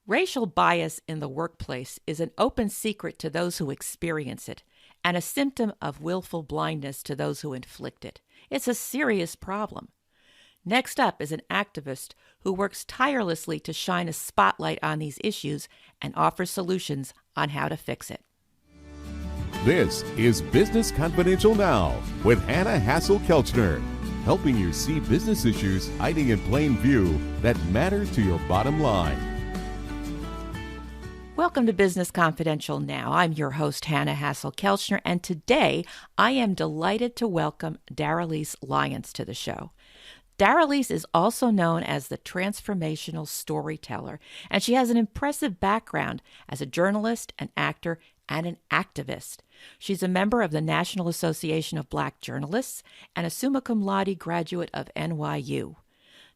Racial bias in the workplace is an open secret to those who experience it and a symptom of willful blindness to those who inflict it. It's a serious problem. Next up is an activist who works tirelessly to shine a spotlight on these issues and offers solutions on how to fix it. This is Business Confidential Now with Hannah Hasl-Kelchner, helping you see business issues hiding in plain view that matter to your bottom line. Welcome to Business Confidential Now. I'm your host, Hannah Hasl-Kelchner, and today I am delighted to welcome Daralyse Lyons to the show. Daralyse is also known as the transformational storyteller, and she has an impressive background as a journalist, an actor, and an activist. She's a member of the National Association of Black Journalists and a summa cum laude graduate of NYU.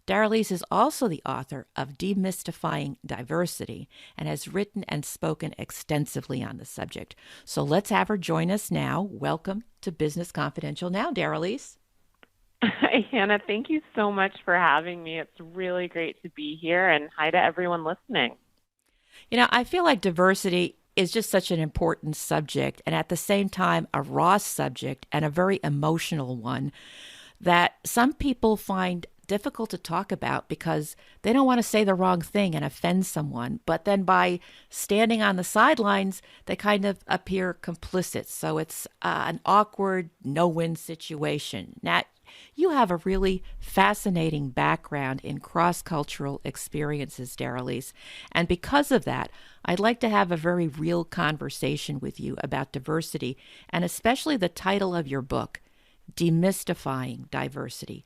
Daralyse is also the author of Demystifying Diversity and has written and spoken extensively on the subject. So let's have her join us now. Welcome to Business Confidential Now, Daralyse. Hi, Hannah. Thank you so much for having me. It's really great to be here, and hi to everyone listening. You know, I feel like diversity is just such an important subject, and at the same time, a raw subject and a very emotional one that some people find difficult to talk about because they don't want to say the wrong thing and offend someone. But then by standing on the sidelines, they kind of appear complicit. So it's an awkward no-win situation. Now, you have a really fascinating background in cross-cultural experiences, Daralyse. And because of that, I'd like to have a very real conversation with you about diversity, and especially the title of your book, Demystifying Diversity.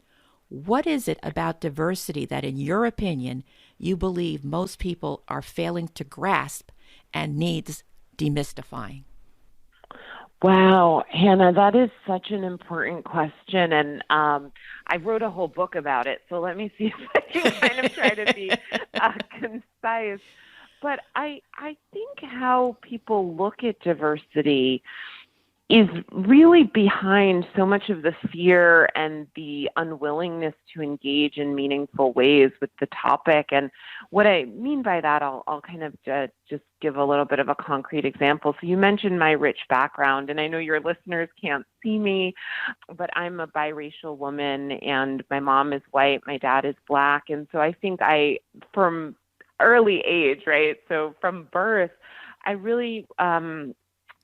What is it about diversity that, in your opinion, you believe most people are failing to grasp and needs demystifying? Wow, Hannah, that is such an important question, and I wrote a whole book about it, so let me see if I can kind of try to be concise. But I think how people look at diversity is really behind so much of the fear and the unwillingness to engage in meaningful ways with the topic. And what I mean by that, I'll kind of just give a little bit of a concrete example. So you mentioned my rich background, and I know your listeners can't see me, but I'm a biracial woman, and my mom is white, my dad is Black. And so I think from early age, right, so from birth, I really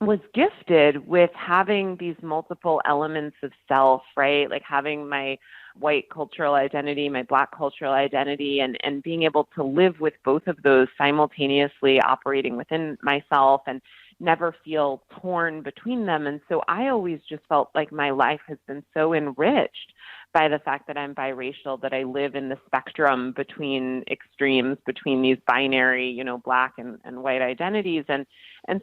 was gifted with having these multiple elements of self, right? Like having my white cultural identity, my Black cultural identity, and being able to live with both of those simultaneously operating within myself and never feel torn between them. And so I always just felt like my life has been so enriched by the fact that I'm biracial, that I live in the spectrum between extremes, between these binary, Black and white identities. And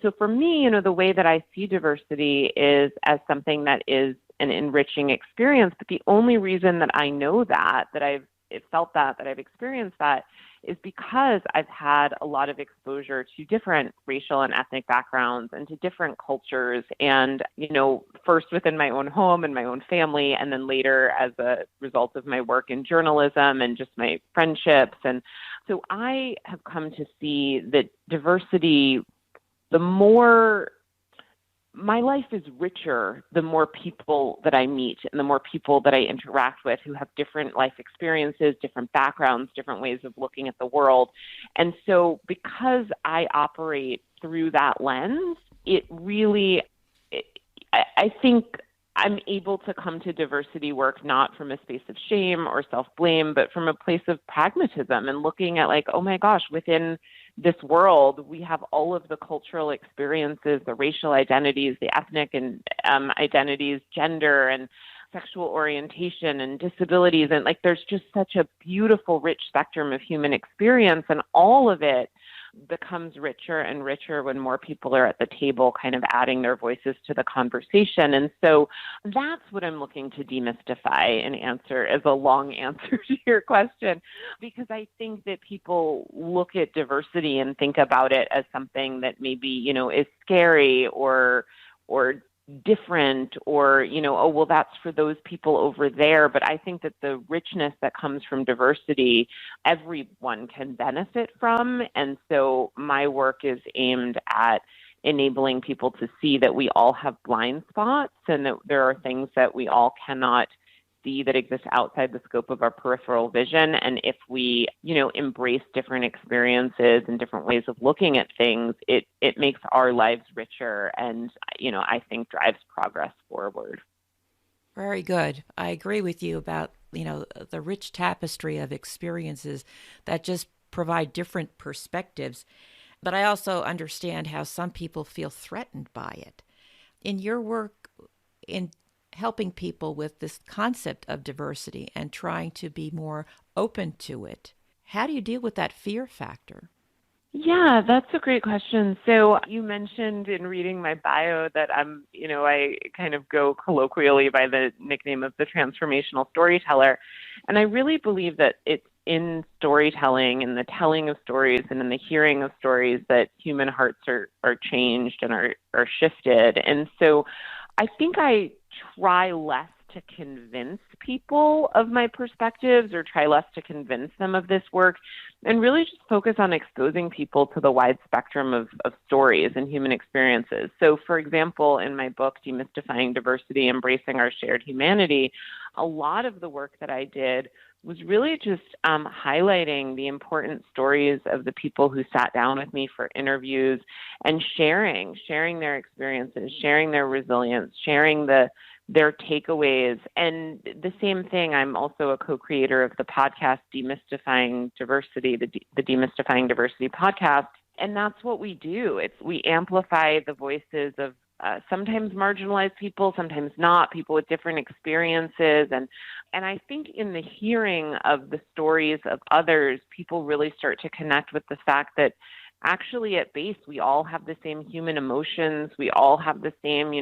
so for me, the way that I see diversity is as something that is an enriching experience. But the only reason that I know that I've felt that I've experienced that is because I've had a lot of exposure to different racial and ethnic backgrounds and to different cultures. And, first within my own home and my own family, and then later as a result of my work in journalism and just my friendships. And so I have come to see that diversity, the more my life is richer, the more people that I meet and the more people that I interact with who have different life experiences, different backgrounds, different ways of looking at the world. And so because I operate through that lens, I think I'm able to come to diversity work not from a space of shame or self-blame, but from a place of pragmatism and looking at like, oh my gosh, within this world, we have all of the cultural experiences, the racial identities, the ethnic and identities, gender and sexual orientation and disabilities. And like, there's just such a beautiful, rich spectrum of human experience, and all of it becomes richer and richer when more people are at the table kind of adding their voices to the conversation. And so that's what I'm looking to demystify and answer as a long answer to your question, because I think that people look at diversity and think about it as something that maybe, is scary or different or, oh, well, that's for those people over there. But I think that the richness that comes from diversity, everyone can benefit from. And so my work is aimed at enabling people to see that we all have blind spots and that there are things that we all cannot see that exist outside the scope of our peripheral vision. And if we, embrace different experiences and different ways of looking at things, it makes our lives richer and, I think drives progress forward. Very good. I agree with you about, the rich tapestry of experiences that just provide different perspectives. But I also understand how some people feel threatened by it. In your work in helping people with this concept of diversity and trying to be more open to it, how do you deal with that fear factor? Yeah, that's a great question. So you mentioned in reading my bio that I kind of go colloquially by the nickname of the transformational storyteller. And I really believe that it's in storytelling, in the telling of stories and in the hearing of stories that human hearts are changed and are shifted. And so I think I try less to convince people of my perspectives or try less to convince them of this work and really just focus on exposing people to the wide spectrum of stories and human experiences. So, for example, in my book, Demystifying Diversity, Embracing Our Shared Humanity, a lot of the work that I did was really just highlighting the important stories of the people who sat down with me for interviews and sharing their experiences, sharing their resilience, sharing their takeaways. And the same thing, I'm also a co-creator of the podcast Demystifying Diversity, the Demystifying Diversity podcast. And that's what we do. We amplify the voices of sometimes marginalized people, sometimes not, people with different experiences. And I think in the hearing of the stories of others, people really start to connect with the fact that actually at base, we all have the same human emotions. We all have the same,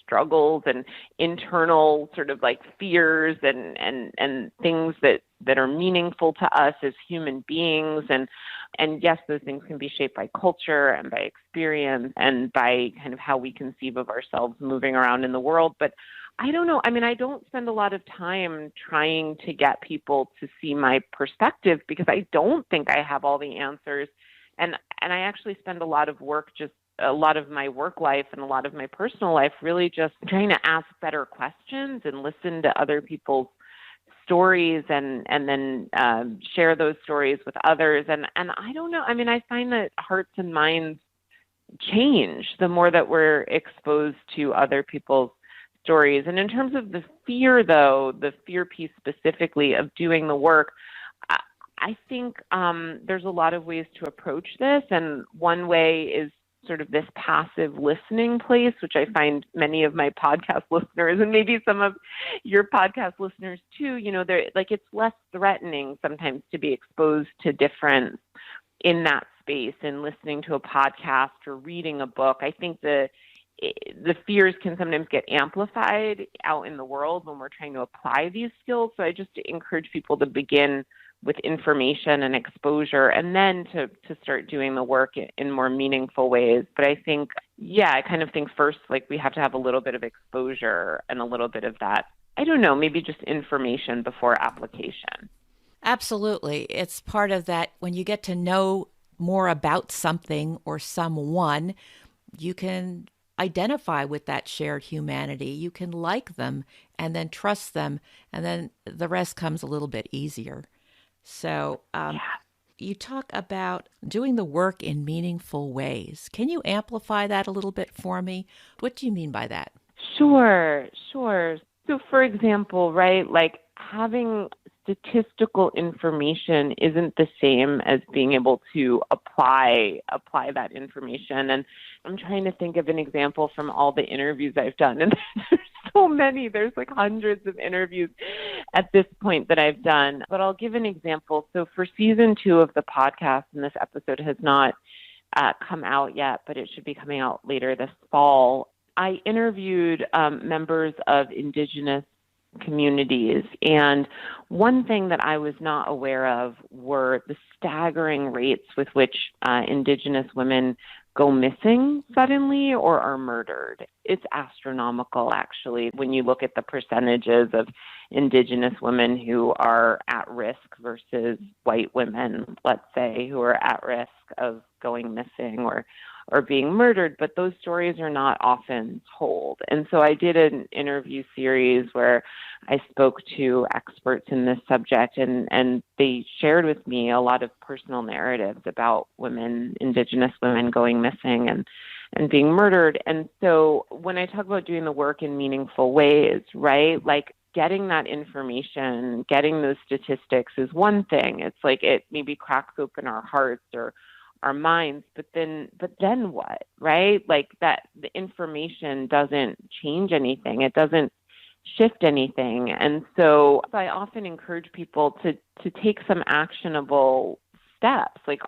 struggles and internal sort of like fears and things that are meaningful to us as human beings. And yes, those things can be shaped by culture and by experience and by kind of how we conceive of ourselves moving around in the world. But I don't know. I mean, I don't spend a lot of time trying to get people to see my perspective because I don't think I have all the answers. And I actually spend a lot of my work life and a lot of my personal life really just trying to ask better questions and listen to other people's stories and then share those stories with others. And I don't know. I mean, I find that hearts and minds change the more that we're exposed to other people's stories. And in terms of the fear, though, the fear piece specifically of doing the work, I think there's a lot of ways to approach this. And one way is sort of this passive listening place, which I find many of my podcast listeners and maybe some of your podcast listeners too, they're like, it's less threatening sometimes to be exposed to difference in that space and listening to a podcast or reading a book. I think the fears can sometimes get amplified out in the world when we're trying to apply these skills. So I just encourage people to begin with information and exposure, and then to start doing the work in more meaningful ways. But I think, I kind of think first, like we have to have a little bit of exposure and a little bit of that, I don't know, maybe just information before application. Absolutely. It's part of that when you get to know more about something or someone, you can identify with that shared humanity. You can like them and then trust them, and then the rest comes a little bit easier. So you talk about doing the work in meaningful ways. Can you amplify that a little bit for me? What do you mean by that? Sure. So for example, right, like having statistical information isn't the same as being able to apply that information. And I'm trying to think of an example from all the interviews I've done. And there's so many. There's like hundreds of interviews at this point that I've done. But I'll give an example. So for season 2 of the podcast, and this episode has not come out yet, but it should be coming out later this fall, I interviewed members of Indigenous communities. And one thing that I was not aware of were the staggering rates with which Indigenous women go missing suddenly or are murdered. It's astronomical, actually, when you look at the percentages of Indigenous women who are at risk versus white women, let's say, who are at risk of going missing or being murdered, but those stories are not often told. And so I did an interview series where I spoke to experts in this subject, and they shared with me a lot of personal narratives about women, Indigenous women going missing and being murdered. And so when I talk about doing the work in meaningful ways, right, like getting that information, getting those statistics is one thing. It's like it maybe cracks open our hearts or our minds, but then what, right? Like that the information doesn't change anything. It doesn't shift anything. And so I often encourage people to take some actionable steps. Like,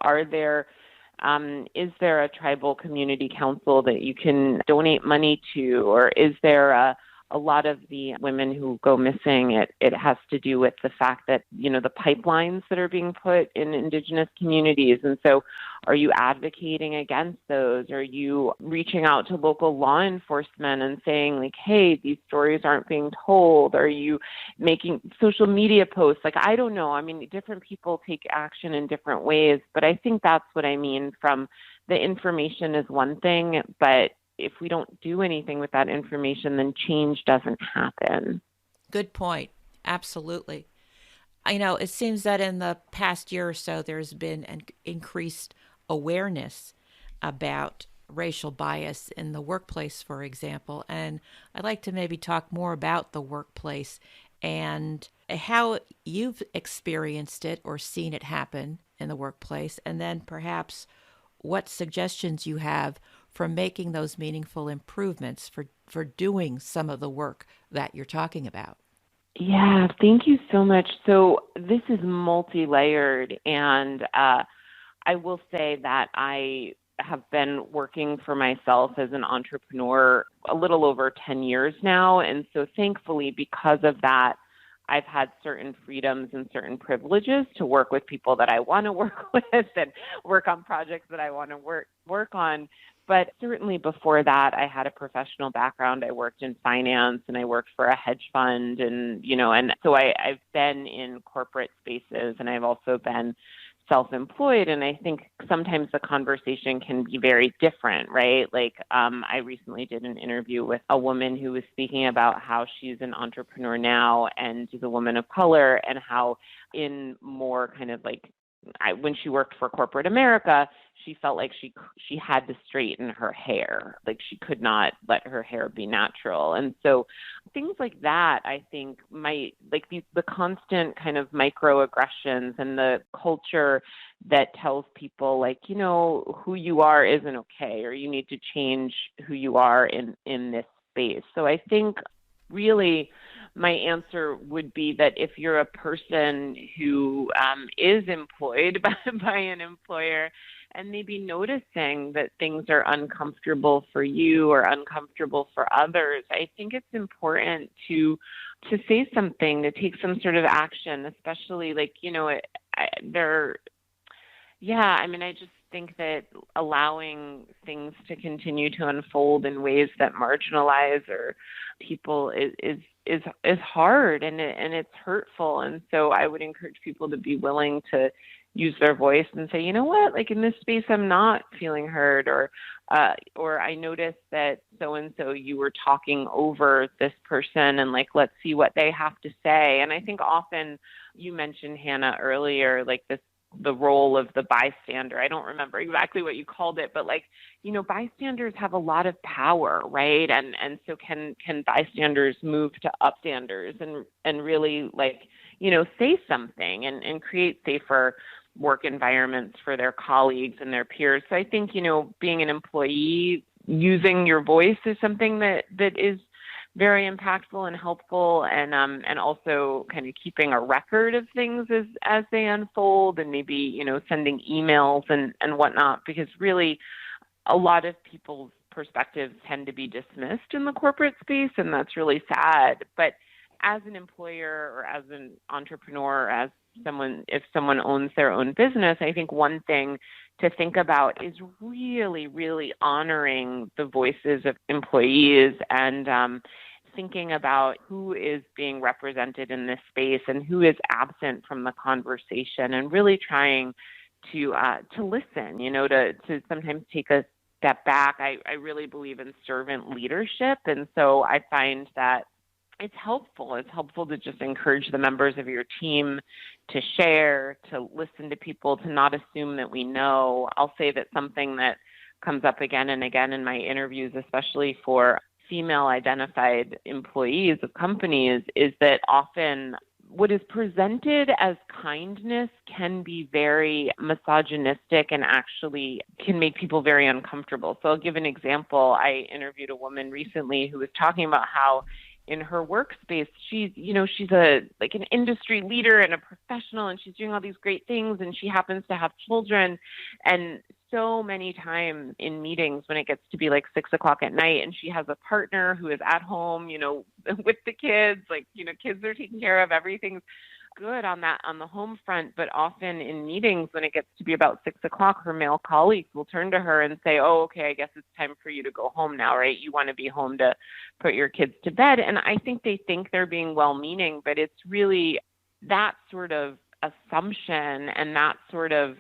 is there a tribal community council that you can donate money to? Or is there a lot of the women who go missing, it has to do with the fact that, the pipelines that are being put in Indigenous communities. And so are you advocating against those? Are you reaching out to local law enforcement and saying like, hey, these stories aren't being told? Are you making social media posts? Like, I don't know. I mean, different people take action in different ways, but I think that's what I mean from the information is one thing, but if we don't do anything with that information, then change doesn't happen. Good point. Absolutely. It seems that in the past year or so, there's been an increased awareness about racial bias in the workplace, for example. And I'd like to maybe talk more about the workplace and how you've experienced it or seen it happen in the workplace, and then perhaps what suggestions you have for making those meaningful improvements, for doing some of the work that you're talking about. Yeah, thank you so much. So this is multi-layered, and I will say that I have been working for myself as an entrepreneur a little over 10 years now. And so thankfully, because of that, I've had certain freedoms and certain privileges to work with people that I want to work with and work on projects that I want to work on. But certainly before that, I had a professional background. I worked in finance and I worked for a hedge fund, and so I've been in corporate spaces, and I've also been self-employed. And I think sometimes the conversation can be very different, right? Like I recently did an interview with a woman who was speaking about how she's an entrepreneur now and is a woman of color, and how in more kind of like when she worked for corporate America, she felt like she had to straighten her hair. Like she could not let her hair be natural. And so things like that, I think might like the constant kind of microaggressions and the culture that tells people like, who you are isn't okay, or you need to change who you are in this space. So I think really my answer would be that if you're a person who is employed by an employer and maybe noticing that things are uncomfortable for you or uncomfortable for others, I think it's important to say something, to take some sort of action, especially like, I just think that allowing things to continue to unfold in ways that marginalize or people is hard, and it's hurtful. And so I would encourage people to be willing to use their voice and say, you know what, like in this space, I'm not feeling heard, or I noticed that so-and-so, you were talking over this person, and like, let's see what they have to say. And I think often you mentioned, Hannah, earlier, like the role of the bystander. I don't remember exactly what you called it, but like, bystanders have a lot of power, right? And so can bystanders move to upstanders and really like, say something and create safer work environments for their colleagues and their peers. So I think, being an employee, using your voice is something that is very impactful and helpful, and also kind of keeping a record of things as they unfold, and maybe, sending emails and whatnot, because really a lot of people's perspectives tend to be dismissed in the corporate space, and that's really sad. But as an employer or as an entrepreneur, if someone owns their own business, I think one thing to think about is really, really honoring the voices of employees and thinking about who is being represented in this space and who is absent from the conversation, and really trying to listen, to sometimes take a step back. I really believe in servant leadership. And so I find that it's helpful. It's helpful to just encourage the members of your team to share, to listen to people, to not assume that we know. I'll say that something that comes up again and again in my interviews, especially for female identified employees of companies, is that often what is presented as kindness can be very misogynistic and actually can make people very uncomfortable. So I'll give an example. I interviewed a woman recently who was talking about how in her workspace, she's an industry leader and a professional, and she's doing all these great things, and she happens to have children. And so many times in meetings when it gets to be like 6:00 at night and she has a partner who is at home, with the kids, kids are taken care of, everything's good on the home front. But often in meetings when it gets to be about 6:00, her male colleagues will turn to her and say, "Oh, okay, I guess it's time for you to go home now, right? You want to be home to put your kids to bed." And I think they think they're being well-meaning, but it's really that sort of assumption and that sort of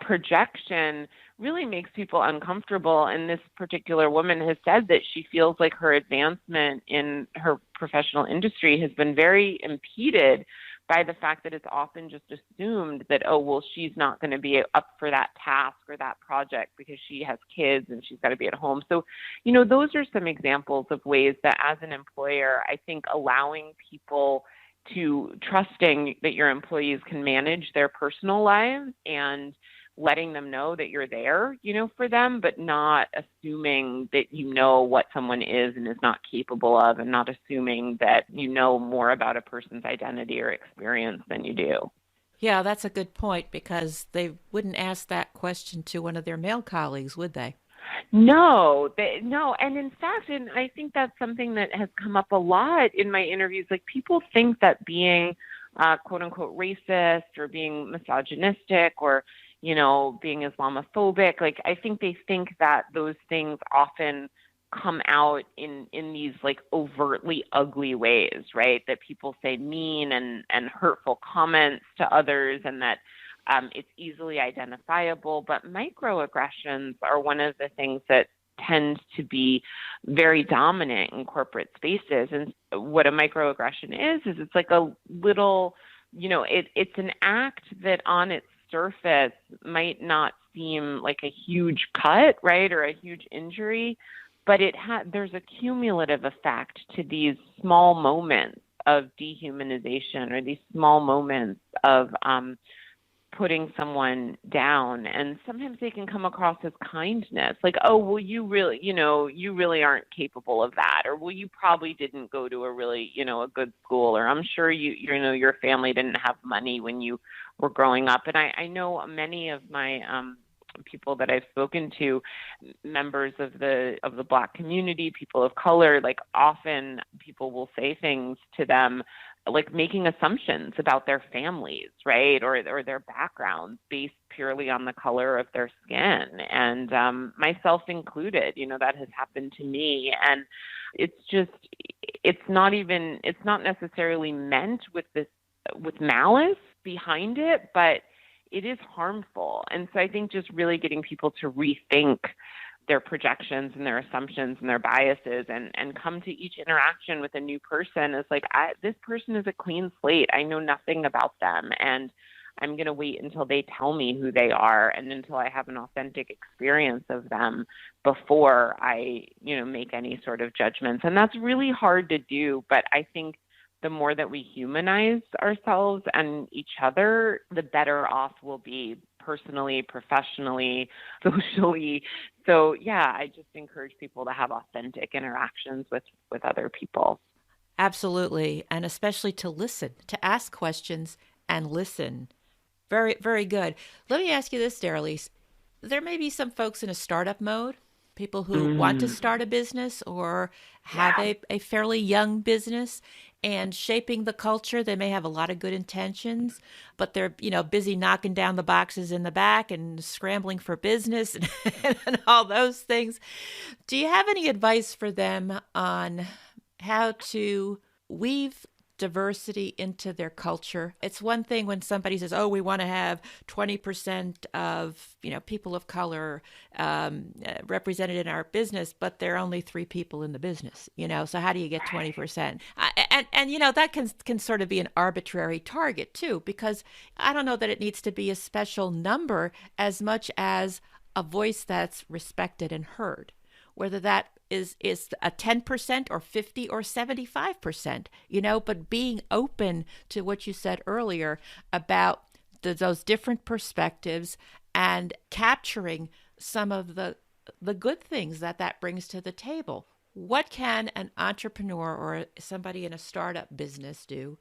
projection really makes people uncomfortable. And this particular woman has said that she feels like her advancement in her professional industry has been very impeded by the fact that it's often just assumed that, oh, well, she's not going to be up for that task or that project because she has kids and she's got to be at home. So, those are some examples of ways that as an employer, I think allowing people to trusting that your employees can manage their personal lives and letting them know that you're there, for them, but not assuming that what someone is and is not capable of, and not assuming that you know more about a person's identity or experience than you do. Yeah, that's a good point, because they wouldn't ask that question to one of their male colleagues, would they? No. And in fact, and I think that's something that has come up a lot in my interviews. Like, people think that being quote unquote racist or being misogynistic or, being Islamophobic, I think they think that those things often come out in these overtly ugly ways, right? That people say mean and hurtful comments to others, and that it's easily identifiable. But microaggressions are one of the things that tend to be very dominant in corporate spaces. And what a microaggression is it's like a little, it's an act that on its surface might not seem like a huge cut, right, or a huge injury, but there's a cumulative effect to these small moments of dehumanization, or these small moments of putting someone down. And sometimes they can come across as kindness, like, "Oh, well, you really, you really aren't capable of that," or, "Well, you probably didn't go to a really, a good school," or, "I'm sure your family didn't have money when you were growing up." And I know many of my people that I've spoken to, members of the Black community, people of color, often people will say things to them making assumptions about their families, right, or their backgrounds based purely on the color of their skin, and myself included. That has happened to me, and it's not necessarily meant with malice behind it, but it is harmful. And so I think just really getting people to rethink their projections and their assumptions and their biases, and come to each interaction with a new person as this person is a clean slate. I know nothing about them, and I'm going to wait until they tell me who they are, and until I have an authentic experience of them before I, make any sort of judgments. And that's really hard to do, but I think the more that we humanize ourselves and each other, the better off we'll be personally, professionally, socially. So yeah, I just encourage people to have authentic interactions with other people. Absolutely. And especially to listen, to ask questions and listen. Very, very good. Let me ask you this, Daralyse. There may be some folks in a startup mode people who want to start a business or have a fairly young business and shaping the culture. They may have a lot of good intentions, but they're, busy knocking down the boxes in the back and scrambling for business and all those things. Do you have any advice for them on how to weave diversity into their culture? It's one thing when somebody says, "Oh, we want to have 20% of people of color represented in our business," but there are only 3 people in the business. So how do you get 20%? And that can sort of be an arbitrary target too, because I don't know that it needs to be a special number as much as a voice that's respected and heard, whether that is a 10% or 50 or 75%, but being open to what you said earlier about those different perspectives and capturing some of the good things that brings to the table. What can an entrepreneur or somebody in a startup business do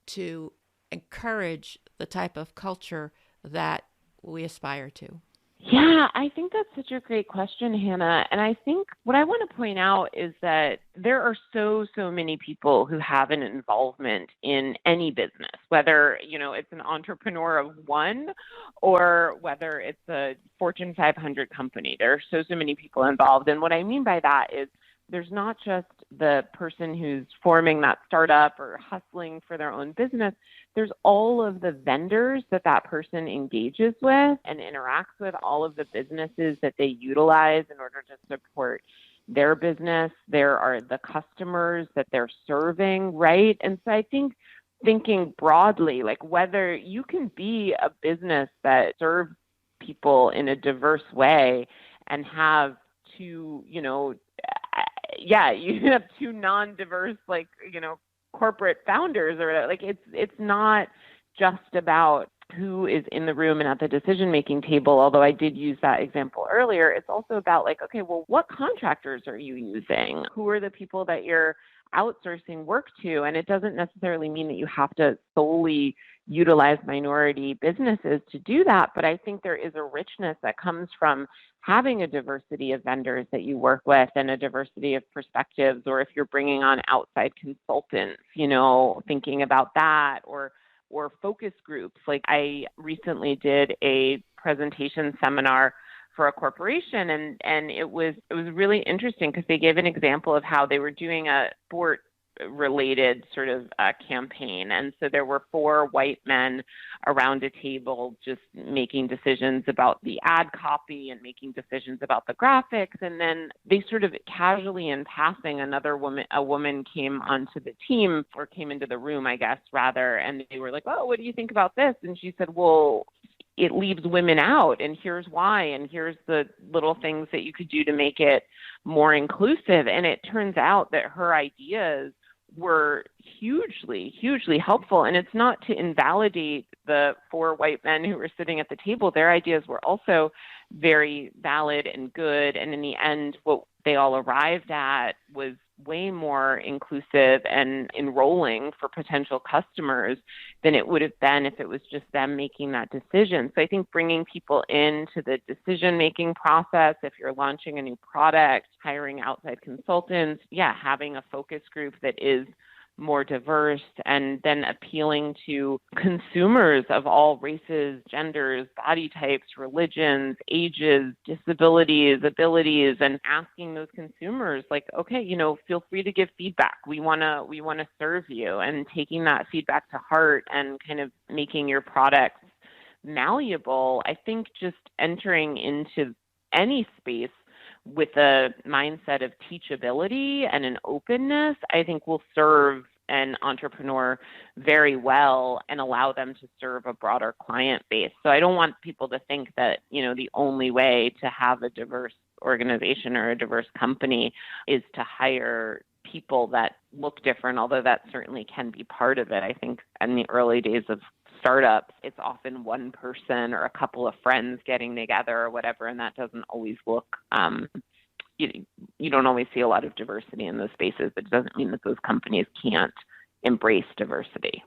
to encourage the type of culture that we aspire to? Yeah, I think that's such a great question, Hannah. And I think what I want to point out is that there are so many people who have an involvement in any business, whether, it's an entrepreneur of one or whether it's a Fortune 500 company. There are so many people involved. And what I mean by that is there's not just the person who's forming that startup or hustling for their own business. There's all of the vendors that person engages with and interacts with, all of the businesses that they utilize in order to support their business. There are the customers that they're serving, right? And so I think thinking broadly, like whether you can be a business that serves people in a diverse way and have two, you have 2 non-diverse, corporate founders or whatever. It's not just about who is in the room and at the decision-making table, although I did use that example earlier. It's also about okay, well, what contractors are you using? Who are the people that you're outsourcing work to? And it doesn't necessarily mean that you have to solely utilize minority businesses to do that. But I think there is a richness that comes from having a diversity of vendors that you work with and a diversity of perspectives, or if you're bringing on outside consultants, thinking about that, or focus groups. Like I recently did a presentation seminar for a corporation, and it was really interesting because they gave an example of how they were doing a sport related sort of campaign. And so there were 4 white men around a table just making decisions about the ad copy and making decisions about the graphics. And then they sort of casually in passing, a woman came onto the team, or came into the room, I guess, rather. And they were like, "Oh, what do you think about this?" And she said, "Well, it leaves women out, and here's why, and here's the little things that you could do to make it more inclusive." And it turns out that her ideas were hugely helpful. And it's not to invalidate the 4 white men who were sitting at the table. Their ideas were also very valid and good. And in the end, what they all arrived at was way more inclusive and enrolling for potential customers than it would have been if it was just them making that decision. So I think bringing people into the decision-making process, if you're launching a new product, hiring outside consultants, having a focus group that is more diverse, and then appealing to consumers of all races, genders, body types, religions, ages, disabilities, abilities, and asking those consumers okay, feel free to give feedback. We want to serve you, and taking that feedback to heart and kind of making your products malleable. I think just entering into any space with a mindset of teachability and an openness, I think will serve an entrepreneur very well and allow them to serve a broader client base. So I don't want people to think that, the only way to have a diverse organization or a diverse company is to hire people that look different, although that certainly can be part of it. I think in the early days of startups, it's often one person or a couple of friends getting together or whatever, and that doesn't always look, you don't always see a lot of diversity in those spaces, but it doesn't mean that those companies can't embrace diversity.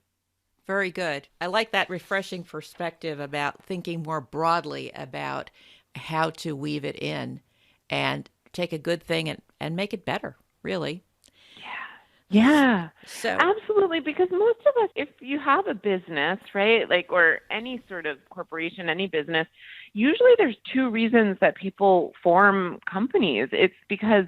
Very good. I like that refreshing perspective about thinking more broadly about how to weave it in and take a good thing and make it better, really. Yeah, So absolutely. Because most of us, if you have a business, right, like, or any sort of corporation, any business, usually there's two reasons that people form companies. It's because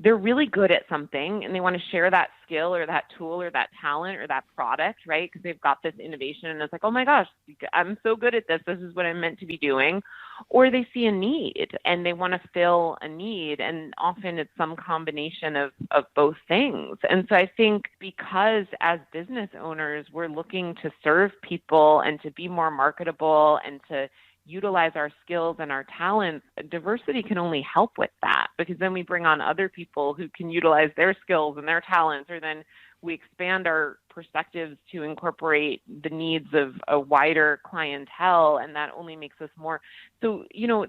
they're really good at something and they want to share that skill or that tool or that talent or that product, right? Because they've got this innovation and it's like, oh my gosh, I'm so good at this. This is what I'm meant to be doing. Or they see a need and they want to fill a need. And often it's some combination of both things. And so I think because as business owners, we're looking to serve people and to be more marketable and to utilize our skills and our talents, diversity can only help with that, because then we bring on other people who can utilize their skills and their talents, or then we expand our perspectives to incorporate the needs of a wider clientele, and that only makes us more. So,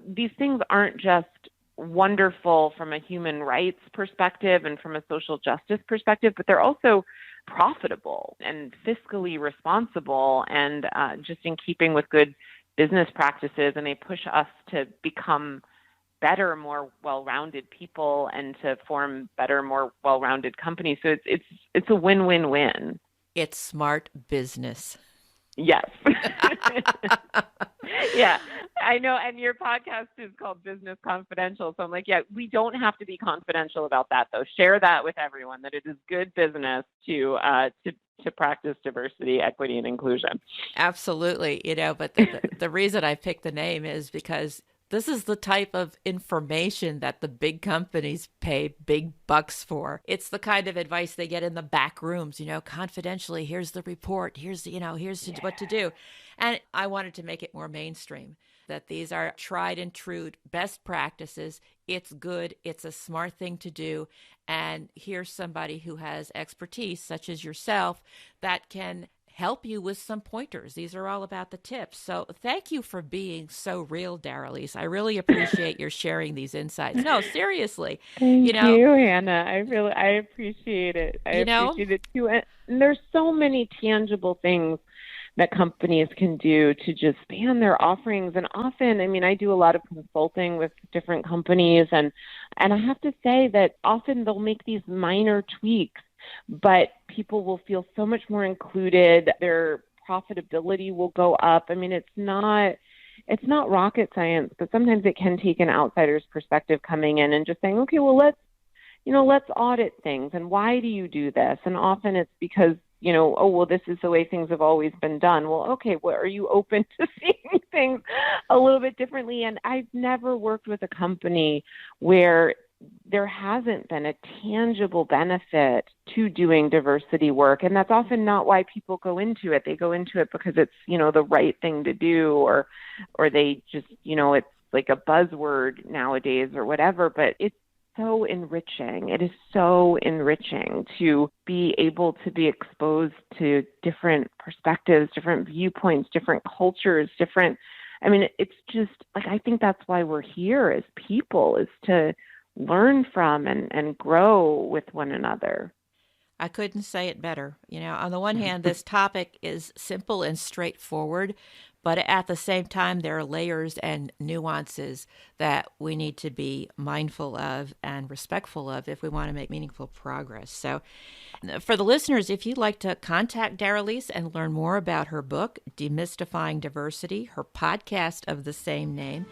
these things aren't just wonderful from a human rights perspective and from a social justice perspective, but they're also profitable and fiscally responsible and just in keeping with good business practices, and they push us to become better, more well-rounded people and to form better, more well-rounded companies. So it's a win-win-win. it's smart business. Yes. Yeah, I know. And your podcast is called Business Confidential. So I'm like, yeah, we don't have to be confidential about that, though. Share that with everyone, that it is good business to practice diversity, equity, and inclusion. Absolutely. But the reason I picked the name is because this is the type of information that the big companies pay big bucks for. It's the kind of advice they get in the back rooms, confidentially. Here's the report. Here's what to do. And I wanted to make it more mainstream, that these are tried and true best practices. It's good. It's a smart thing to do. And here's somebody who has expertise, such as yourself, that can help you with some pointers. These are all about the tips. So thank you for being so real, Daralyse. I really appreciate your sharing these insights. No, seriously. Thank you, Hannah. I appreciate it. I appreciate it too. And there's so many tangible things that companies can do to just expand their offerings. And often, I do a lot of consulting with different companies, and I have to say that often they'll make these minor tweaks, but people will feel so much more included. Their profitability will go up. It's not rocket science, but sometimes it can take an outsider's perspective coming in and just saying, okay, well, let's audit things. And why do you do this? And often it's because, this is the way things have always been done. Well, okay, are you open to seeing things a little bit differently? And I've never worked with a company where there hasn't been a tangible benefit to doing diversity work. And that's often not why people go into it. They go into it because it's, the right thing to do, or they just, it's like a buzzword nowadays or whatever, but it's so enriching. It is so enriching to be able to be exposed to different perspectives, different viewpoints, different cultures, it's just like, I think that's why we're here as people, is to learn from and grow with one another. I couldn't say it better. On the one hand, this topic is simple and straightforward, but at the same time, there are layers and nuances that we need to be mindful of and respectful of if we want to make meaningful progress. So for the listeners, if you'd like to contact Daralyse and learn more about her book, Demystifying Diversity, her podcast of the same name,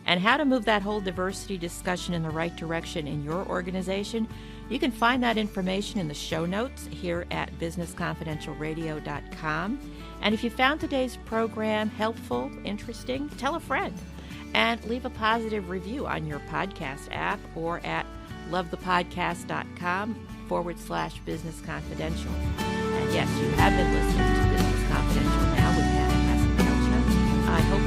and how to move that whole diversity discussion in the right direction in your organization, you can find that information in the show notes here at businessconfidentialradio.com. And if you found today's program helpful, interesting, tell a friend and leave a positive review on your podcast app or at lovethepodcast.com/Business Confidential. And yes, you have been listening to Business Confidential now with Hannah Hasl-Kelchner. I hope